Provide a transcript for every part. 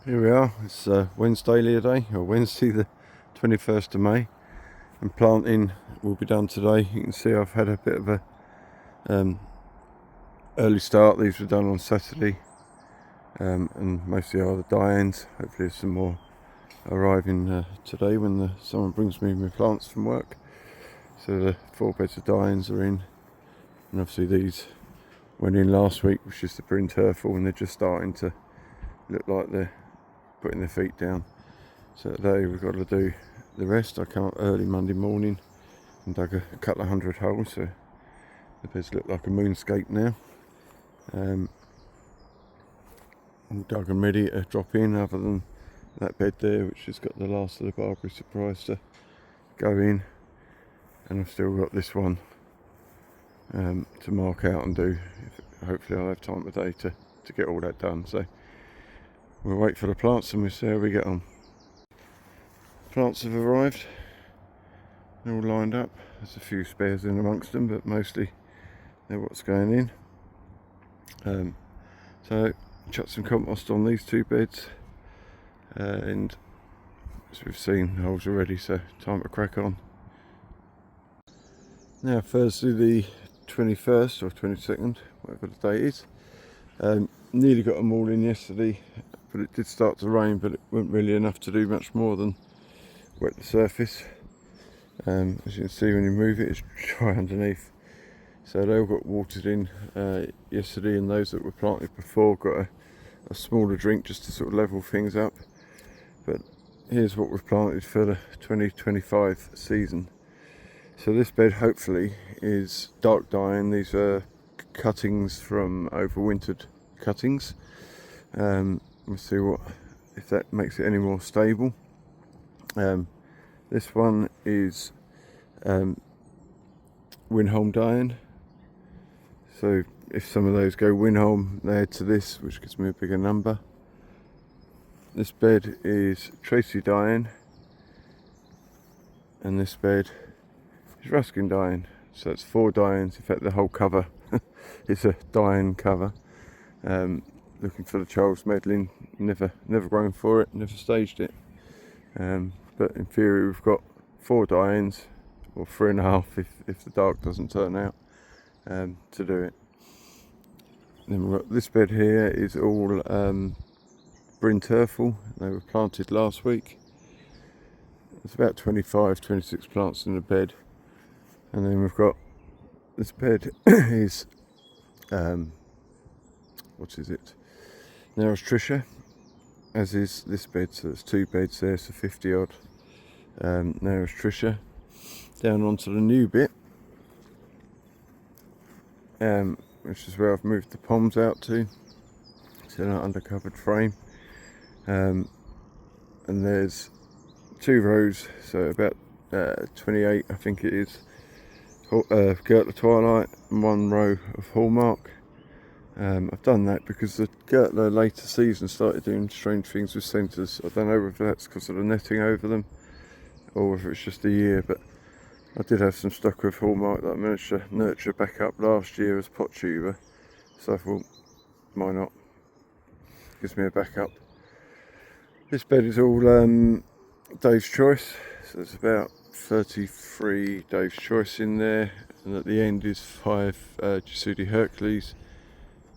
Here we are, it's Wednesday today, or Wednesday the 21st of May, and planting will be done today. You can see I've had a bit of a early start. These were done on Saturday, and mostly are the die-ins. Hopefully there's some more arriving today when someone brings me my plants from work. So the 4 beds of die-ins are in, and obviously these went in last week, which is the Bryn Turfle, and they're just starting to look like they're putting their feet down. So today we've got to do the rest. I came up early Monday morning and dug a couple of 100 holes, so the beds look like a moonscape now. All dug and ready to drop in, other than that bed there, which has got the last of the Barbary Surprise to go in, and I've still got this one to mark out and do. Hopefully I'll have time today to get all that done. So we'll wait for the plants and we'll see how we get on. Plants have arrived, they're all lined up. There's a few spares in amongst them, but mostly they're what's going in. So chuck some compost on these 2 beds, and as we've seen, the holes are ready, so time to crack on. Now Thursday the 21st or 22nd, whatever the date is. Nearly got them all in yesterday, but it did start to rain, but it wasn't really enough to do much more than wet the surface. As you can see when you move it, it's dry underneath. So they all got watered in yesterday, and those that were planted before got a smaller drink just to sort of level things up. But here's what we've planted for the 2025 season. So this bed hopefully is dark dyeing. These are cuttings from overwintered cuttings. We'll see if that makes it any more stable. This one is Winholm dyeing. So if some of those go Winholm, they add to this, which gives me a bigger number. This bed is Tracy dyeing, and this bed is Ruskin dyeing. So it's 4 dye-ins. In fact, the whole cover is a dye-in cover. Looking for the Charles Medlin. Never grown for it. Never staged it. But in theory, we've got 4 dye-ins, or 3.5 if the dark doesn't turn out, to do it. Then we've got this bed here is all Bryn Turfle. They were planted last week. There's about 25-26 plants in the bed. And then we've got this bed is what is it? Narrows Trisha, as is this bed. So there's 2 beds there, so 50 odd. Narrows Trisha. Down onto the new bit, which is where I've moved the poms out to. It's in an undercovered frame. And there's 2 rows, so about 28 I think it is, Gertler Twilight, and 1 row of Hallmark. I've done that because the Gertler later season started doing strange things with centres. I don't know whether that's because of the netting over them or whether it's just a year, but I did have some stock of Hallmark that I managed to nurture back up last year as pot tuber, so I thought, why not? Gives me a backup. This bed is all Dave's Choice, so there's about 33 Dave's Choice in there, and at the end is 5 Jasudi Hercules,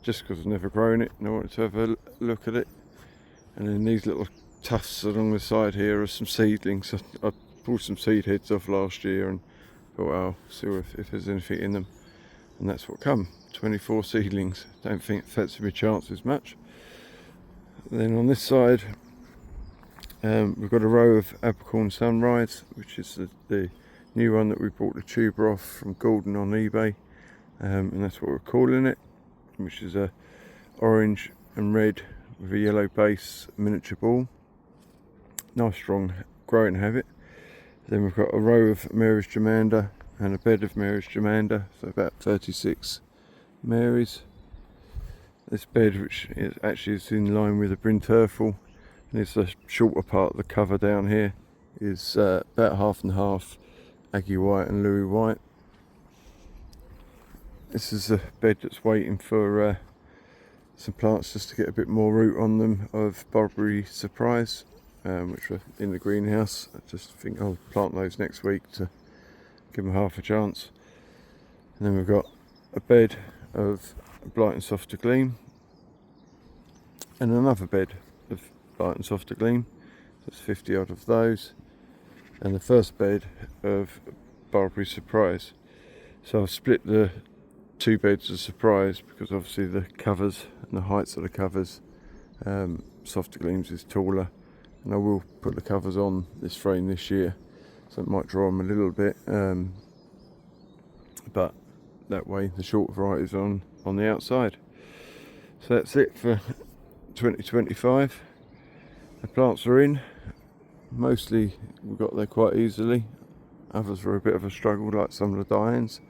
just because I've never grown it and I wanted to have a look at it. And then these little tufts along the side here are some seedlings. I pulled some seed heads off last year and thought, I'll see if there's anything in them, and that's what come. 24 seedlings. Don't think fancy my chances much. Then on this side, we've got a row of Abercorn Sunrise, which is the new one that we bought the tuber off from Gordon on eBay, and that's what we're calling it, which is a orange and red with a yellow base miniature ball. Nice strong growing habit. Then we've got a row of Mary's Germander and a bed of Mary's Germander, so about 36 Marys. This bed, which is in line with the Bryn Turfle, and it's the shorter part of the cover down here, is about half and half Aggie White and Louis White. This is a bed that's waiting for some plants just to get a bit more root on them of Barberry Surprise, which were in the greenhouse. I just think I'll plant those next week to give them half a chance. And then we've got a bed of Blight and Softer Gleam and another bed of Blight and Softer Gleam. There's 50 odd of those, and the first bed of Barberry Surprise. So I've split the 2 beds of Surprise because obviously the covers and the heights of the covers, Softer Gleams is taller, and I will put the covers on this frame this year, so it might draw them a little bit, but that way the short varieties on the outside. So that's it for 2025. The plants are in. Mostly we got there quite easily. Others were a bit of a struggle, like some of the Dianes,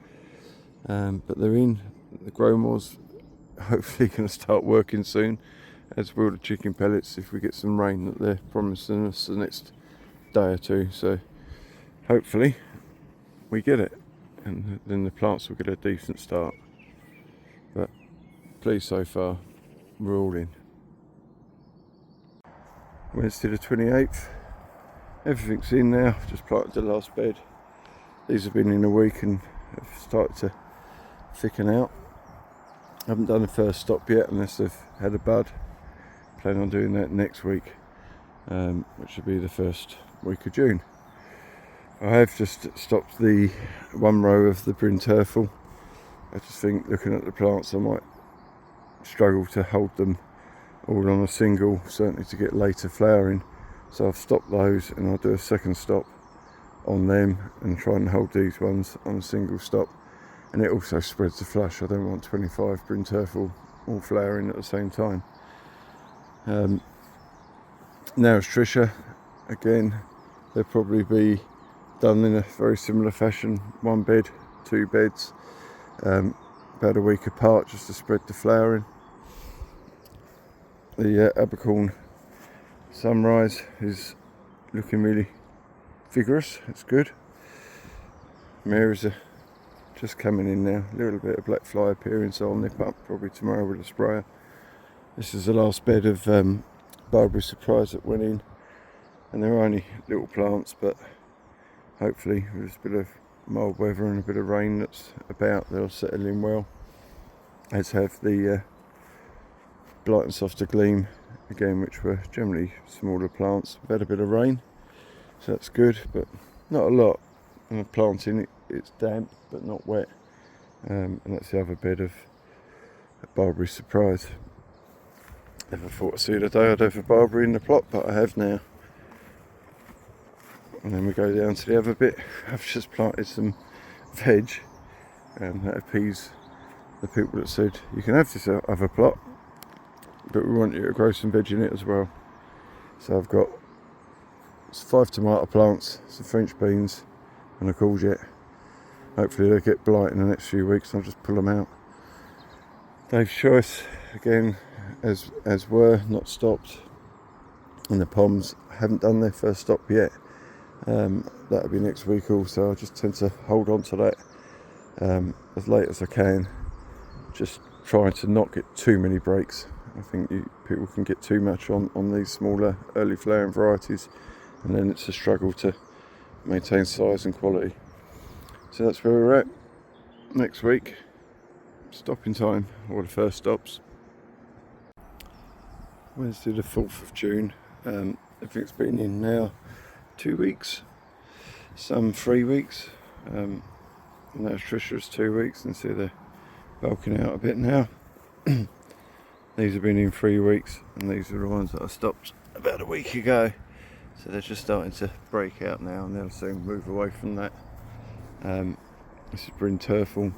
but they're in. The grow more's hopefully going to start working soon, as will the chicken pellets if we get some rain that they're promising us the next day or two. So hopefully we get it, and then the plants will get a decent start. But pleased so far, we're all in. Wednesday the 28th, everything's in now. Just planted the last bed. These have been in a week and have started to thicken out. I haven't done the first stop yet unless they've had a bud. Plan on doing that next week, which will be the first week of June. I have just stopped the 1 row of the Brinterful. I just think, looking at the plants, I might struggle to hold them all on a single, certainly to get later flowering. So I've stopped those, and I'll do a second stop on them and try and hold these ones on a single stop. And it also spreads the flush. I don't want 25 Brinterful all flowering at the same time. Now it's Trisha. Again, they'll probably be done in a very similar fashion. 1 bed, 2 beds, about a week apart, just to spread the flowering. The Abercorn Sunrise is looking really vigorous. It's good. Mary's are just coming in now. A little bit of black fly appearing, so I'll nip up probably tomorrow with a sprayer. This is the last bed of Barberry Surprise that went in, and they're only little plants, but hopefully with a bit of mild weather and a bit of rain that's about, they'll settle in well, as have the Blight and Softer Gleam again, which were generally smaller plants. We've had a bit of rain, so that's good, but not a lot. And the planting, it's damp but not wet, and that's the other bed of Barberry Surprise. Never thought I'd see the day I'd have a barberry in the plot, but I have now. And then we go down to the other bit. I've just planted some veg, and that appeased the people that said, you can have this other plot, but we want you to grow some veg in it as well. So I've got 5 tomato plants, some French beans and a courgette. Hopefully they'll get blight in the next few weeks and I'll just pull them out. Dave's Choice again, as were, not stopped. And the Poms haven't done their first stop yet. That'll be next week also. I just tend to hold on to that as late as I can, just trying to not get too many breaks. I think people can get too much on these smaller early flowering varieties, and then it's a struggle to maintain size and quality. So that's where we're at. Next week, stopping time, or the first stops. Wednesday the 4th of June. Everything's been in now 2 weeks, some 3 weeks, and that's Trisha's 2 weeks, and see they're bulking out a bit now. These have been in 3 weeks, and these are the ones that I stopped about a week ago, so they're just starting to break out now, and they'll soon move away from that. This is Brinterful.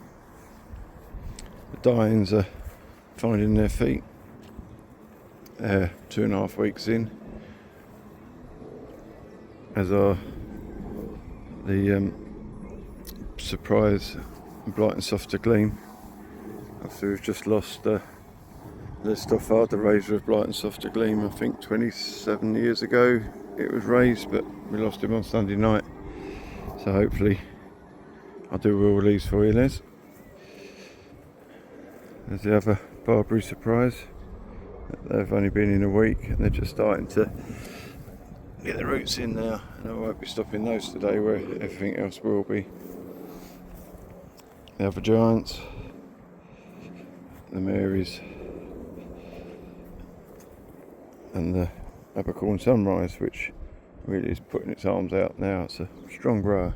The Dianes are finding their feet. 2.5 weeks in, as are the Surprise Blight and Softer Gleam. After we've just lost Les Stoffard, the raiser of Blight and Softer Gleam. I think 27 years ago it was raised, but we lost him on Sunday night. So hopefully I'll do all these for you, Les. There's the other Barberry Surprise. They've only been in a week and they're just starting to get the roots in now, and I won't be stopping those today where everything else will be. The other giants, the Marys, and the Abercorn Sunrise, which really is putting its arms out now. It's a strong grower.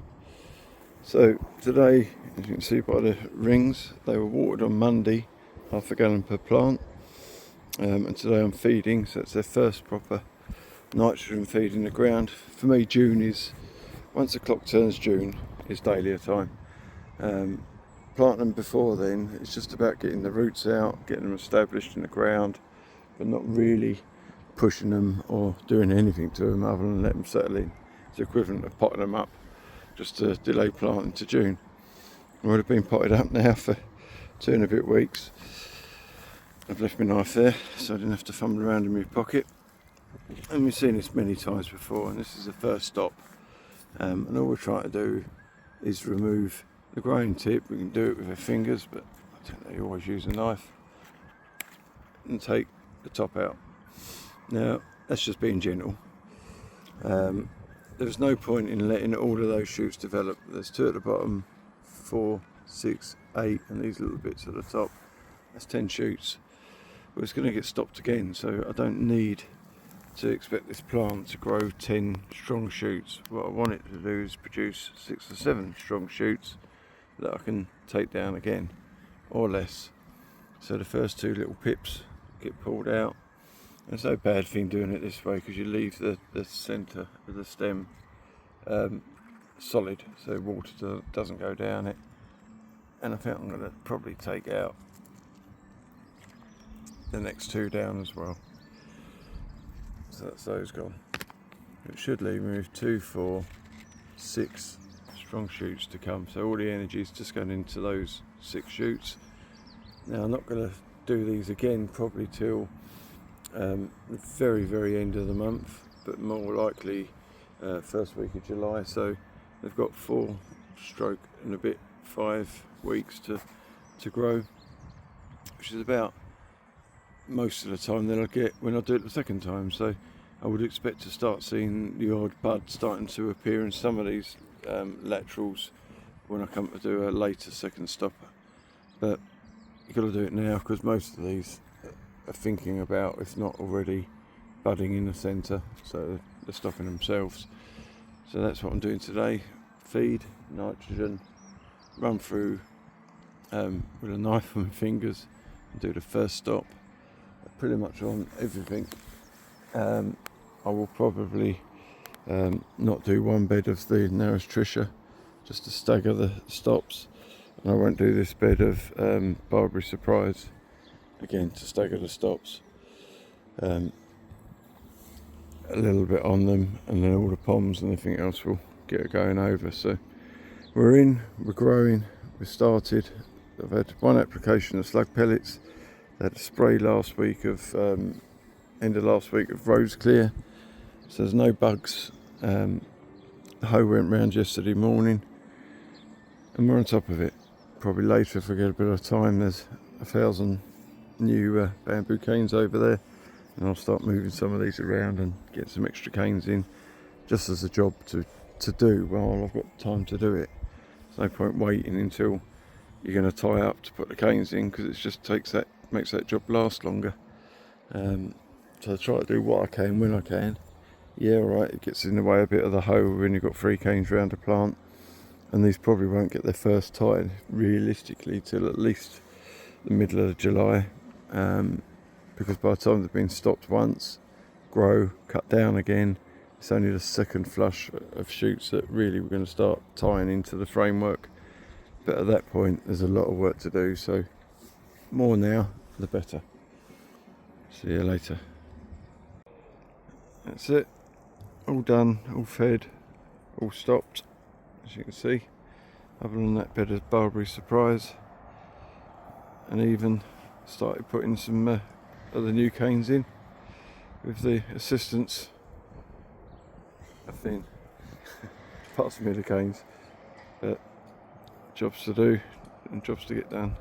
So today, as you can see by the rings, they were watered on Monday, half a gallon per plant, and today I'm feeding, so it's their first proper nitrogen feed in the ground. For me, June is, once the clock turns June, is dahlia time. Planting them before then, it's just about getting the roots out, getting them established in the ground, but not really pushing them or doing anything to them other than let them settle in. It's the equivalent of potting them up, just to delay planting to June. I would have been potted up now for 2 and a bit weeks. I've left my knife there so I didn't have to fumble around in my pocket. And we've seen this many times before, and this is the first stop. And all we're trying to do is remove the growing tip. We can do it with our fingers, but I don't know, you always use a knife, and take the top out. Now, that's just being gentle. There's no point in letting all of those shoots develop. There's 2 at the bottom, 4, 6, 8, and these little bits at the top. That's 10 shoots. But it's going to get stopped again, so I don't need to expect this plant to grow 10 strong shoots. What I want it to do is produce 6 or 7 strong shoots that I can take down again, or less. So the first 2 little pips get pulled out. It's no bad thing doing it this way, because you leave the centre of the stem solid, so water doesn't go down it. And I think I'm going to probably take out the next 2 down as well. So that's those gone. It should leave me with 2, 4, 6 strong shoots to come. So all the energy is just going into those 6 shoots. Now I'm not going to do these again probably till the very end of the month, but more likely first week of July. So they've got 4 stroke and a bit 5 weeks to grow, which is about most of the time that I get when I do it the second time. So I would expect to start seeing the odd bud starting to appear in some of these laterals when I come to do a later second stopper. But you've got to do it now, because most of these are thinking about, if not already, budding in the centre, so they're stopping themselves. So that's what I'm doing today: feed, nitrogen, run through with a knife on my fingers and do the first stop. Pretty much on everything. I will probably not do one bed of the Narrows Tricia, just to stagger the stops, and I won't do this bed of Barbary Surprise, again to stagger the stops. A little bit on them, and then all the poms and everything else will get going over. So we're growing, we started. I've had 1 application of slug pellets. They had a spray last week of end of last week of Rose Clear, so there's no bugs. The hoe went round yesterday morning, and we're on top of it. Probably later, if I get a bit of time, there's 1,000 new bamboo canes over there, and I'll start moving some of these around and get some extra canes in, just as a job to do while I've got time to do it. There's no point waiting until you're going to tie up to put the canes in, because it just makes that job last longer. So I try to do what I can when I can. Yeah, alright, it gets in the way a bit of the hoe when you've got 3 canes around a plant, and these probably won't get their first tie realistically till at least the middle of July, because by the time they've been stopped once, grow, cut down again, it's only the second flush of shoots that really we're going to start tying into the framework. But at that point there's a lot of work to do, so more now the better. See you later. That's it, all done, all fed, all stopped, as you can see, other than that bed of Barbary Surprise, and even started putting some of the new canes in with the assistance of Finn. Passing me the canes, but jobs to do and jobs to get done.